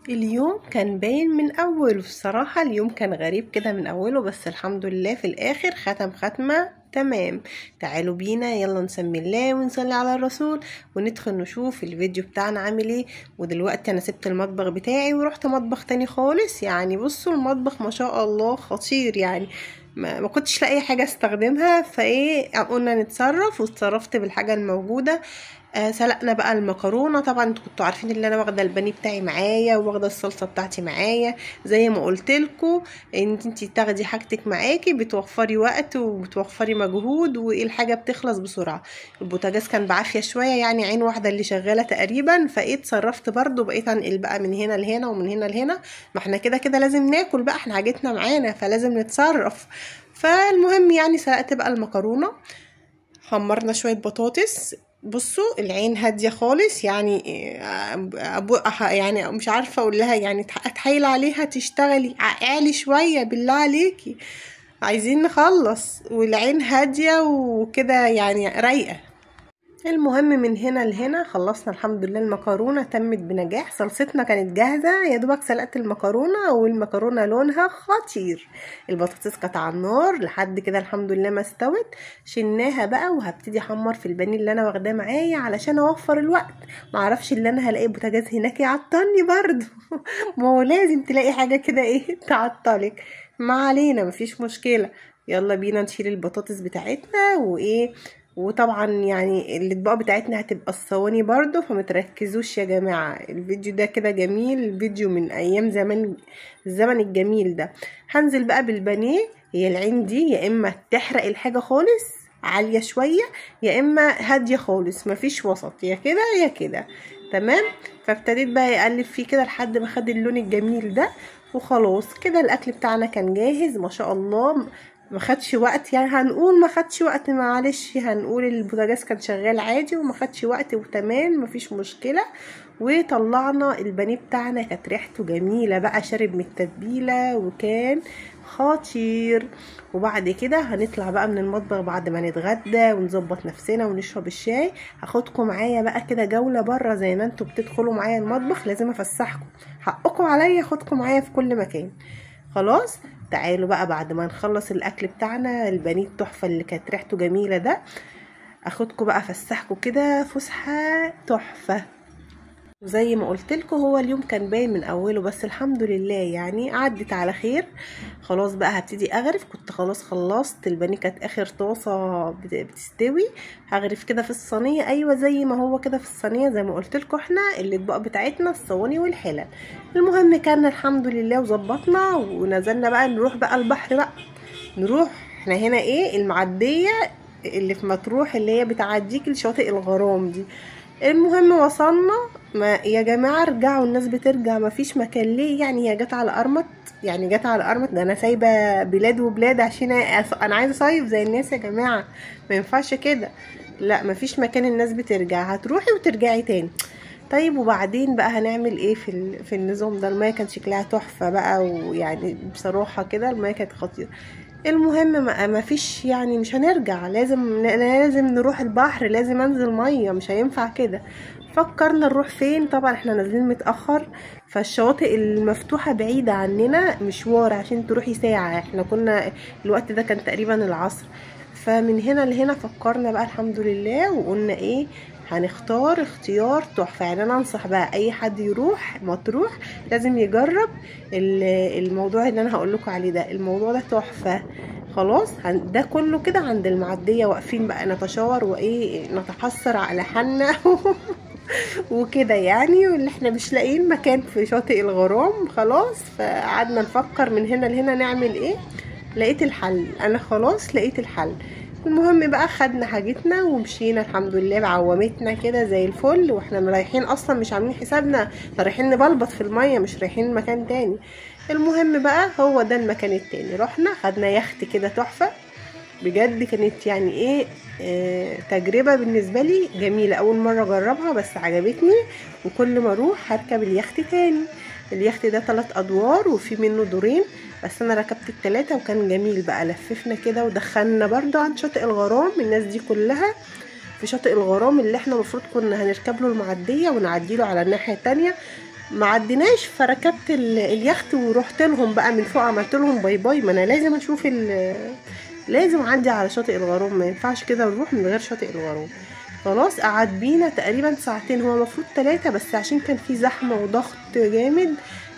اليوم كان باين من اوله. الصراحة اليوم كان غريب كده من اوله، بس الحمد لله في الاخر ختمة تمام. تعالوا بينا يلا نسمي الله ونصلي على الرسول وندخل نشوف الفيديو بتاعنا عامل ايه. ودلوقتي انا سبت المطبخ بتاعي ورحت مطبخ تاني خالص. يعني بصوا المطبخ ما شاء الله خطير. يعني ما كنتش لاقي حاجة استخدمها، فايه قلنا نتصرف واتصرفت بالحاجة الموجودة. سلقنا بقى المكرونه. طبعا انتوا كنتوا عارفين ان انا واخده البانيه بتاعي معايا واخده الصلصه بتاعتي معايا. زي ما قلت لكم ان انتي تاخدي حاجتك معاكي بتوفري وقت وبتوفري مجهود، وايه الحاجه بتخلص بسرعه. البوتاجاز كان بعافيه شويه، يعني عين واحده اللي شغاله تقريبا، فايه اتصرفت برضو بقيت انقل بقى من هنا لهنا ومن هنا لهنا. ما احنا كده كده لازم ناكل بقى، احنا حاجتنا معانا فلازم نتصرف. فالمهم يعني سلقت بقى المكرونه، حمرنا شوية بطاطس. بصوا العين هادية خالص. يعني يعني مش عارفة اقول لها، يعني اتحايل عليها تشتغلي عالي شوية بالله عليكي، عايزين نخلص. والعين هادية وكده يعني رايقة. المهم من هنا لهنا خلصنا الحمد لله. المكرونه تمت بنجاح، صلصتنا كانت جاهزه، يا دوبك سلقت المكرونه والمكرونه لونها خطير. البطاطس كانت على النار لحد كده الحمد لله ما استوت. شلناها بقى وهبتدي احمر في البانيه اللي انا واخداه معايا علشان اوفر الوقت. معرفش اللي انا هلاقي بوتاجاز هناك يعطلني برضو. ما هو لازم تلاقي حاجه كده ايه تعطلك. ما علينا مفيش مشكله. يلا بينا نشيل البطاطس بتاعتنا وايه. وطبعا يعني الاطباق بتاعتنا هتبقى الصواني برضو، فمتركزوش يا جماعة. الفيديو ده كده جميل، فيديو من ايام زمان، الزمن الجميل ده. هنزل بقى بالبانيه. هي العين دي يا اما تحرق الحاجة خالص عالية شوية، يا اما هادية خالص مفيش وسط، يا كده يا كده. تمام. فابتديت بقى اقلب فيه كده لحد ما خد اللون الجميل ده. وخلاص كده الاكل بتاعنا كان جاهز ما شاء الله. ما خدش وقت، يعني هنقول ما خدش وقت، معلش هنقول البوتاجاز كان شغال عادي وما خدش وقت وتمام مفيش مشكله. وطلعنا البانيه بتاعنا كانت ريحته جميله بقى، شارب من التتبيله وكان خطير. وبعد كده هنطلع بقى من المطبخ بعد ما نتغدى ونظبط نفسنا ونشرب الشاي. هاخدكم معايا بقى كده جوله بره، زي ما انتوا بتدخلوا معايا المطبخ لازم افسحكم، حقكم عليا اخدكم معايا في كل مكان. خلاص تعالوا بقى بعد ما نخلص الاكل بتاعنا البانيه التحفه اللي كانت ريحته جميله ده، اخدكم بقى افسحكم كده فسحه تحفه. وزي ما قلت لكم هو اليوم كان باين من اوله، بس الحمد لله يعني عدت على خير. خلاص بقى هبتدي اغرف. كنت خلاص خلصت البانيه، كانت اخر طاسه بتستوي. هغرف كده في الصينيه، ايوه زي ما هو كده في الصينيه، زي ما قلت لكم احنا الاطباق بتاعتنا الصواني والحلل. المهم كان الحمد لله وظبطنا ونزلنا بقى نروح بقى البحر بقى. نروح احنا هنا ايه المعديه اللي في مطروح اللي هي بتعديك لشاطئ الغرام دي. المهم وصلنا. ما يا جماعه ارجعوا، الناس بترجع ما فيش مكان ليه؟ يعني هي جت على قرمط، يعني جت على قرمط. ده انا سايبه بلاد وبلاد عشان انا عايزه اصيف زي الناس يا جماعه، ما ينفعش كده. لا ما فيش مكان الناس بترجع، هتروحي وترجعي تاني. طيب وبعدين بقى هنعمل ايه في النظام ده؟ المايه كان شكلها تحفه بقى، ويعني بصراحه كده المايه كانت خطيره. المهم ما فيش، يعني مش هنرجع، لازم نروح البحر، لازم انزل ميه، مش هينفع كده. فكرنا نروح فين؟ طبعا احنا نازلين متاخر، فالشواطئ المفتوحه بعيده عننا مشوار عشان تروحي ساعه. احنا كنا الوقت ده كان تقريبا العصر. فمن هنا لهنا فكرنا بقى الحمد لله وقلنا ايه، هنختار اختيار تحفه. يعني انا انصح بقى اي حد يروح مطروح لازم يجرب الموضوع اللي انا هقول لكم عليه ده. الموضوع ده تحفه. خلاص ده كله كده عند المعديه، واقفين بقى نتشاور وايه نتحسر على حالنا وكده يعني، واللي احنا مش لاقيين مكان في شاطئ الغرام. خلاص فقعدنا نفكر من هنا لهنا نعمل ايه. لقيت الحل، انا خلاص لقيت الحل. المهم بقى خدنا حاجتنا ومشينا الحمد لله بعوامتنا كده زي الفل، واحنا رايحين اصلا مش عاملين حسابنا، احنا رايحين نبلبط في الميه مش رايحين مكان تاني. المهم بقى هو ده المكان التاني. رحنا خدنا يخت كده تحفه بجد، كانت يعني ايه تجربة بالنسبة لي جميلة، اول مرة اجربها بس عجبتني. وكل ما اروح هركب اليخت تاني. اليخت ده 3 ادوار وفي منه دورين، بس انا ركبت ال3 وكان جميل بقى. لففنا كده ودخلنا برضو عند شاطئ الغرام. الناس دي كلها في شاطئ الغرام اللي احنا المفروض كنا هنركب له المعدية ونعدي له على الناحية التانية. ما عديناش، فركبت اليخت ورحت لهم بقى من فوق، عملت لهم باي باي، ما انا لازم اشوف لازم اعدي على شاطئ الغرام، ما ينفعش كده نروح من غير شاطئ الغرام. خلاص قعد بينا تقريبا ساعتين، هو المفروض 3 بس عشان كان في زحمه وضغط جامد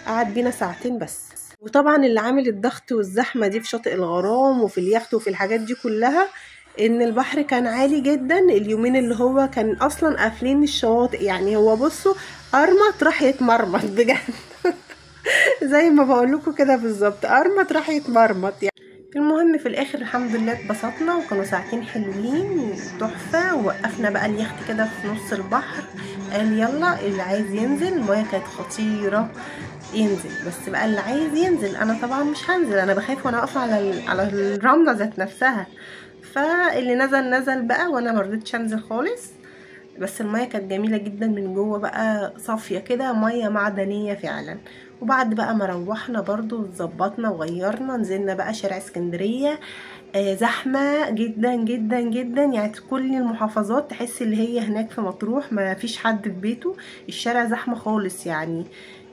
قعد بينا ساعتين بس. وطبعا اللي عامل الضغط والزحمه دي في شاطئ الغرام وفي اليخت وفي الحاجات دي كلها ان البحر كان عالي جدا اليومين اللي هو كان اصلا قافلين الشواطئ. يعني هو بصوا ارمط راح يتمرمط بجد زي ما بقول لكم كده بالظبط، ارمط راح يتمرمط يعني. المهم في الاخر الحمد لله اتبسطنا، وكانوا ساعتين حلوين تحفه. ووقفنا بقى اليخت كده في نص البحر، قال يلا اللي عايز ينزل، المايه كانت خطيره ينزل، بس بقى اللي عايز ينزل. انا طبعا مش هنزل، انا بخاف وانا واقفه على الرمله ذات نفسها. فاللي نزل نزل بقى، وانا مرضتش انزل خالص. بس المية كانت جميلة جدا من جوه بقى، صافية كده، مية معدنية فعلا. وبعد بقى ما روحنا برضو اتظبطنا وغيرنا، نزلنا بقى شارع اسكندرية. زحمة جدا جدا جدا، يعني كل المحافظات تحس اللي هي هناك في مطروح ما فيش حد في بيته. الشارع زحمة خالص، يعني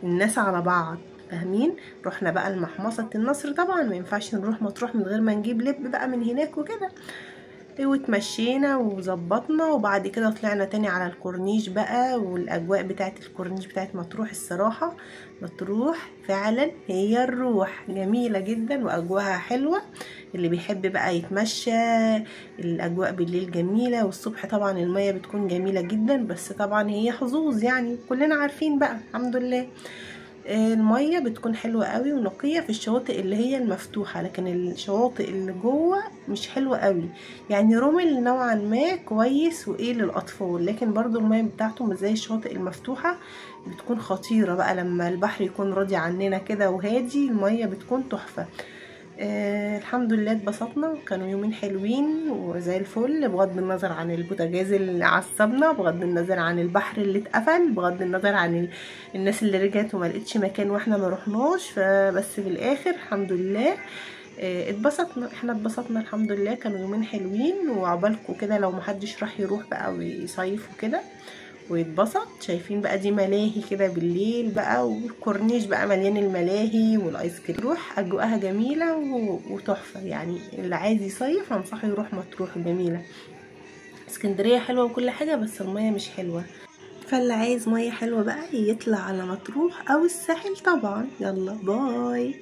الناس على بعض، فاهمين. رحنا بقى المحمصة النصر، طبعا ما ينفعش نروح مطروح من غير ما نجيب لب بقى من هناك وكده. واتمشينا وظبطنا، وبعد كده طلعنا تاني على الكورنيش بقى. والاجواء بتاعت الكورنيش بتاعت مطروح الصراحة، مطروح فعلا هي الروح، جميلة جدا واجواءها حلوة. اللي بيحب بقى يتمشى، الاجواء بالليل جميلة، والصبح طبعا المية بتكون جميلة جدا، بس طبعا هي حظوظ يعني، كلنا عارفين بقى الحمد لله. المية بتكون حلوة قوي ونقية في الشواطئ اللي هي المفتوحة، لكن الشواطئ اللي جوه مش حلوة قوي. يعني رمل نوعا ما كويس وايه للاطفال، لكن برضو المية بتاعته مش زي الشواطئ المفتوحة، بتكون خطيرة بقى لما البحر يكون راضي عننا كده وهادي، المية بتكون تحفة. الحمد لله اتبسطنا، كانوا يومين حلوين وزي الفل، بغض النظر عن البوتاجاز اللي عصبنا، بغض النظر عن البحر اللي اتقفل، بغض النظر عن الناس اللي رجعت وما لقيتش مكان واحنا ما رحناش. فبس في الاخر الحمد لله اتبسطنا، احنا اتبسطنا الحمد لله، كانوا يومين حلوين. وعقبالكم كده لو محدش راح يروح بقى ويصيف وكده ويتبسط، شايفين بقى دي ملاهي كده بالليل بقى، والكورنيش بقى مليان الملاهي والايس كريم. روح اجواءها جميله وتحفه، يعني اللي عايز يصيف انصحه يروح مطروح، جميله. اسكندريه حلوه وكل حاجه، بس الميه مش حلوه. فاللي عايز ميه حلوه بقى يطلع على مطروح او الساحل طبعا. يلا باي.